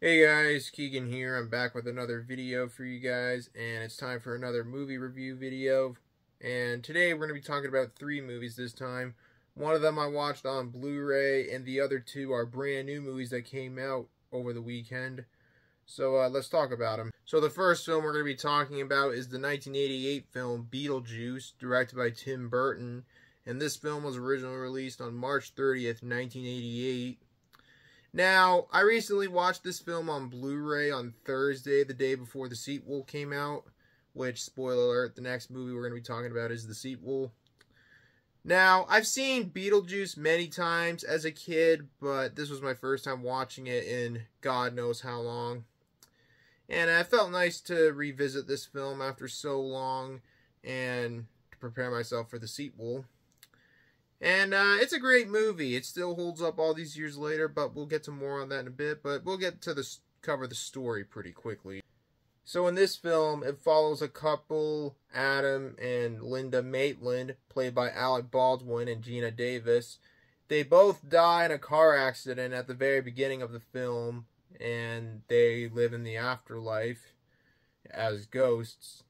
Hey guys, Keegan here. I'm back with another video for you guys, and it's time for another movie review video. And today we're going to be talking about 3 movies this time. One of them I watched on Blu-ray, and the other 2 are brand new movies that came out over the weekend. So let's talk about them. So the first film we're going to be talking about is the 1988 film Beetlejuice, directed by Tim Burton. And this film was originally released on March 30th, 1988. Now, I recently watched this film on Blu-ray on Thursday, the day before the sequel came out, which, spoiler alert, the next movie we're going to be talking about is the sequel. Now, I've seen Beetlejuice many times as a kid, but this was my first time watching it in God knows how long. And it felt nice to revisit this film after so long and to prepare myself for the sequel. And it's a great movie. It still holds up all these years later, but we'll get to more on that in a bit. But we'll get to cover the story pretty quickly. So in this film, it follows a couple, Adam and Linda Maitland, played by Alec Baldwin and Gina Davis. They both die in a car accident at the very beginning of the film, and they live in the afterlife as ghosts.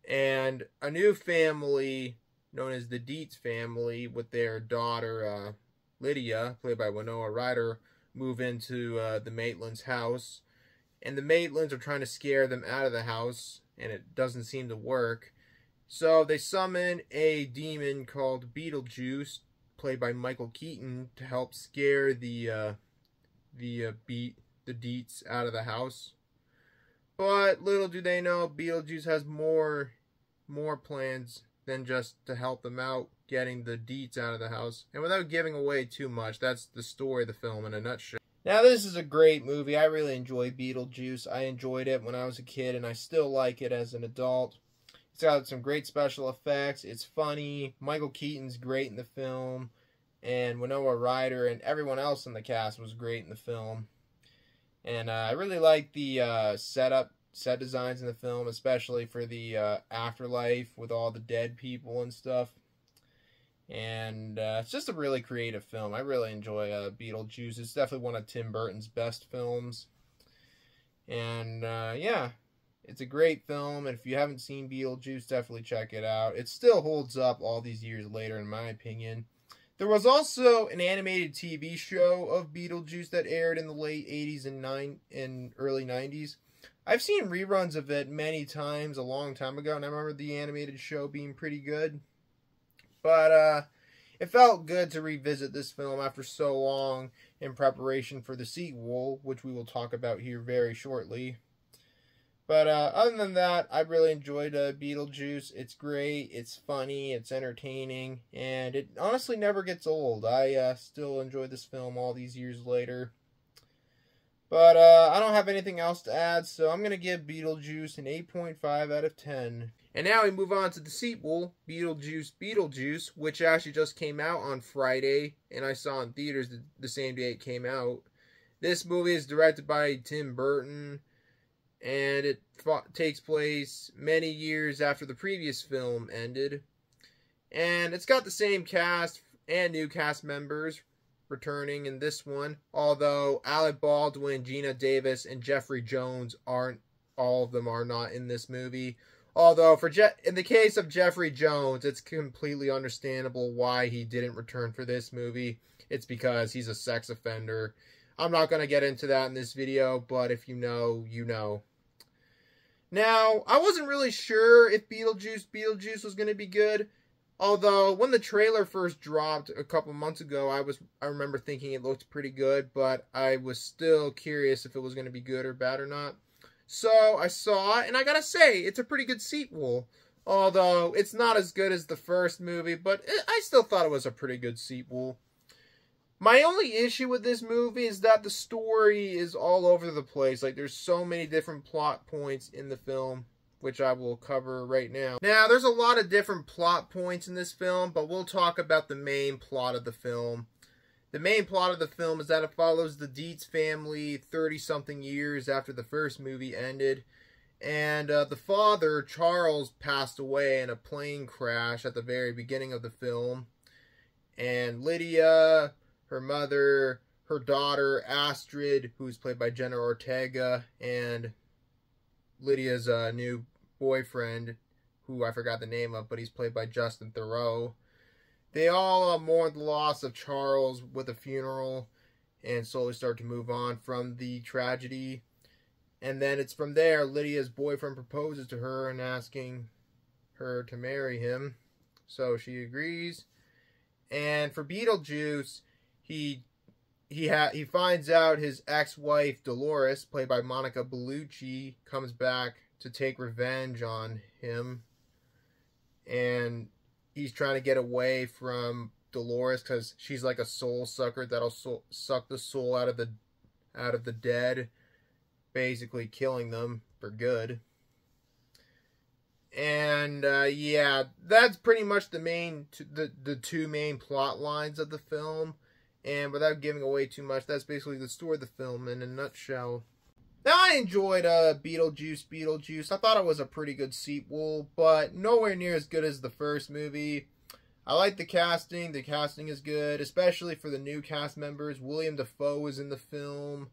And a new family, known as the Dietz family, with their daughter Lydia, played by Winona Ryder, move into the Maitlands' house. And the Maitlands are trying to scare them out of the house, and it doesn't seem to work. So they summon a demon called Beetlejuice, played by Michael Keaton, to help scare the Dietz out of the house. But little do they know, Beetlejuice has more plans than just to help them out getting the Dietz out of the house. And without giving away too much, that's the story of the film in a nutshell. Now, this is a great movie. I really enjoy Beetlejuice. I enjoyed it when I was a kid, and I still like it as an adult. It's got some great special effects. It's funny. Michael Keaton's great in the film. And Winona Ryder and everyone else in the cast was great in the film. And I really like the set designs in the film, especially for the afterlife with all the dead people and stuff. And it's just a really creative film. I really enjoy Beetlejuice. It's definitely one of Tim Burton's best films. And yeah, it's a great film. And if you haven't seen Beetlejuice, definitely check it out. It still holds up all these years later, in my opinion. There was also an animated TV show of Beetlejuice that aired in the late 80s and early 90s. I've seen reruns of it many times a long time ago, and I remember the animated show being pretty good. But it felt good to revisit this film after so long in preparation for the sequel, which we will talk about here very shortly. But other than that, I really enjoyed Beetlejuice. It's great, it's funny, it's entertaining, and it honestly never gets old. I still enjoy this film all these years later. But I don't have anything else to add, so I'm going to give Beetlejuice an 8.5 out of 10. And now we move on to the sequel, Beetlejuice, which actually just came out on Friday, and I saw in theaters the same day it came out. This movie is directed by Tim Burton, and it takes place many years after the previous film ended. And it's got the same cast and new cast members returning in this one, although Alec Baldwin, Gina Davis, and Jeffrey Jones all of them are not in this movie. Although, in the case of Jeffrey Jones, it's completely understandable why he didn't return for this movie. It's because he's a sex offender. I'm not going to get into that in this video, but if you know, you know. Now, I wasn't really sure if Beetlejuice was going to be good. Although, when the trailer first dropped a couple months ago, I remember thinking it looked pretty good, but I was still curious if it was going to be good or bad or not. So, I saw it, and I gotta say, it's a pretty good sequel. Although, it's not as good as the first movie, but I still thought it was a pretty good sequel. My only issue with this movie is that the story is all over the place. Like, there's so many different plot points in the film, which I will cover right now. Now, there's a lot of different plot points in this film, but we'll talk about the main plot of the film. The main plot of the film is that it follows the Dietz family 30-something years after the first movie ended. And the father, Charles, passed away in a plane crash at the very beginning of the film. And Lydia, her mother, her daughter Astrid, who's played by Jenna Ortega, and Lydia's new boyfriend, who I forgot the name of, but he's played by Justin Theroux. They all mourn the loss of Charles with a funeral and slowly start to move on from the tragedy. And then it's from there, Lydia's boyfriend proposes to her and asking her to marry him. So she agrees. And for Beetlejuice, he finds out his ex-wife Dolores, played by Monica Bellucci, comes back to take revenge on him. And he's trying to get away from Dolores because she's like a soul sucker that'll suck the soul out of the dead, basically killing them for good. And yeah, that's pretty much the two main plot lines of the film. And without giving away too much, that's basically the story of the film in a nutshell. Now, I enjoyed Beetlejuice. I thought it was a pretty good sequel, but nowhere near as good as the first movie. I like the casting. The casting is good, especially for the new cast members. William Dafoe is in the film,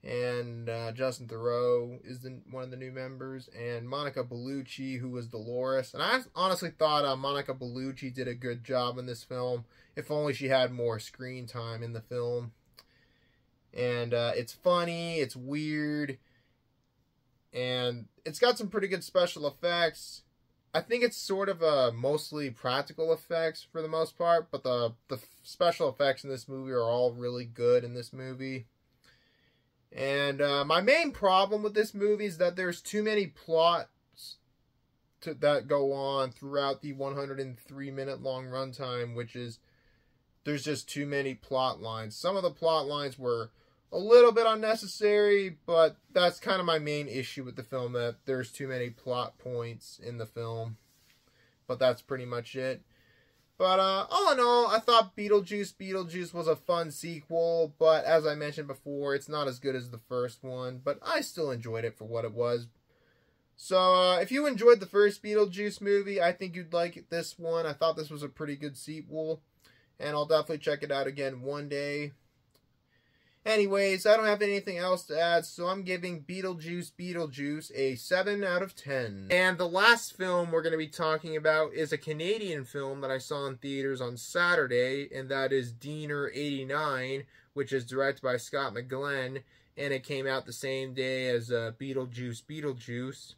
and Justin Theroux is one of the new members, and Monica Bellucci, who was Dolores. And I honestly thought Monica Bellucci did a good job in this film, if only she had more screen time in the film. And it's funny, it's weird, and it's got some pretty good special effects. I think it's sort of mostly practical effects for the most part, but the special effects in this movie are all really good in this movie. And my main problem with this movie is that there's too many plots that go on throughout the 103-minute long runtime, which is, there's just too many plot lines. Some of the plot lines were a little bit unnecessary, but that's kind of my main issue with the film, that there's too many plot points in the film. But that's pretty much it. But all in all, I thought Beetlejuice was a fun sequel, but as I mentioned before, it's not as good as the first one, but I still enjoyed it for what it was. So if you enjoyed the first Beetlejuice movie, I think you'd like this one. I thought this was a pretty good sequel, and I'll definitely check it out again one day. Anyways, I don't have anything else to add, so I'm giving Beetlejuice a 7 out of 10. And the last film we're going to be talking about is a Canadian film that I saw in theaters on Saturday, and that is Diener 89, which is directed by Scott McGlenn, and it came out the same day as Beetlejuice.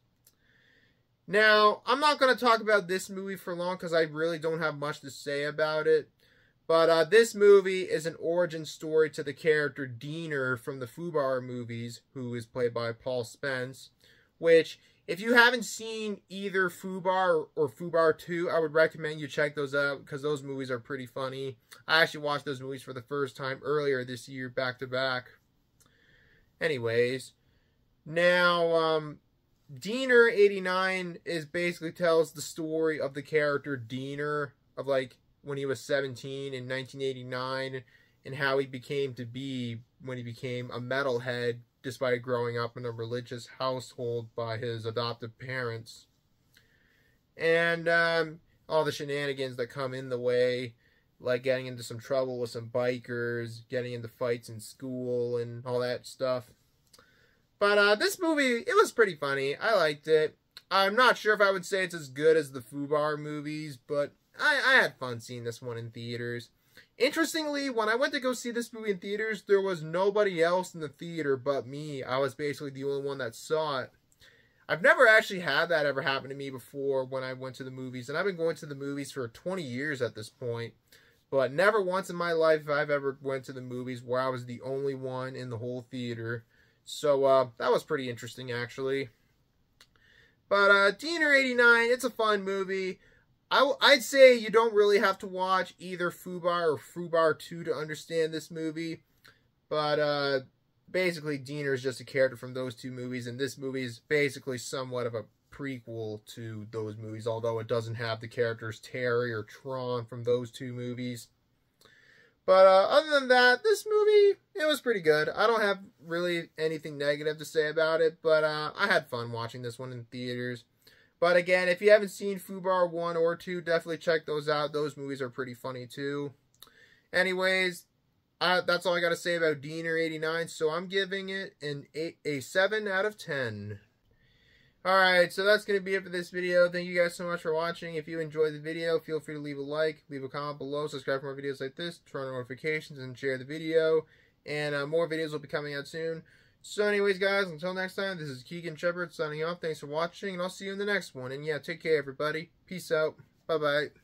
Now, I'm not going to talk about this movie for long because I really don't have much to say about it. But this movie is an origin story to the character Diener from the Fubar movies, who is played by Paul Spence, which, if you haven't seen either Fubar or Fubar 2, I would recommend you check those out, because those movies are pretty funny. I actually watched those movies for the first time earlier this year, back to back. Anyways, now, Diener 89 basically tells the story of the character Diener, of like, when he was 17 in 1989, and how he became to be when he became a metalhead despite growing up in a religious household by his adoptive parents. And all the shenanigans that come in the way, like getting into some trouble with some bikers, getting into fights in school, and all that stuff. But this movie, it was pretty funny. I liked it. I'm not sure if I would say it's as good as the Fubar movies, but I had fun seeing this one in theaters. Interestingly, when I went to go see this movie in theaters, there was nobody else in the theater but me. I was basically the only one that saw it. I've never actually had that ever happen to me before when I went to the movies, and I've been going to the movies for 20 years at this point. But never once in my life have I ever went to the movies where I was the only one in the whole theater. So that was pretty interesting, actually. But Diener 89, it's a fun movie. I'd say you don't really have to watch either Fubar or Fubar 2 to understand this movie. But basically, Diener is just a character from those two movies, and this movie is basically somewhat of a prequel to those movies, although it doesn't have the characters Terry or Tron from those two movies. But other than that, this movie, it was pretty good. I don't have really anything negative to say about it, but I had fun watching this one in theaters. But again, if you haven't seen Fubar 1 or 2, definitely check those out. Those movies are pretty funny too. Anyways, That's all I got to say about Diener89. So I'm giving it a 7 out of 10. Alright, so that's going to be it for this video. Thank you guys so much for watching. If you enjoyed the video, feel free to leave a like, leave a comment below, subscribe for more videos like this, turn on notifications, and share the video. And more videos will be coming out soon. So anyways, guys, until next time, this is Keagan Shepard signing off. Thanks for watching, and I'll see you in the next one. And yeah, take care, everybody. Peace out. Bye-bye.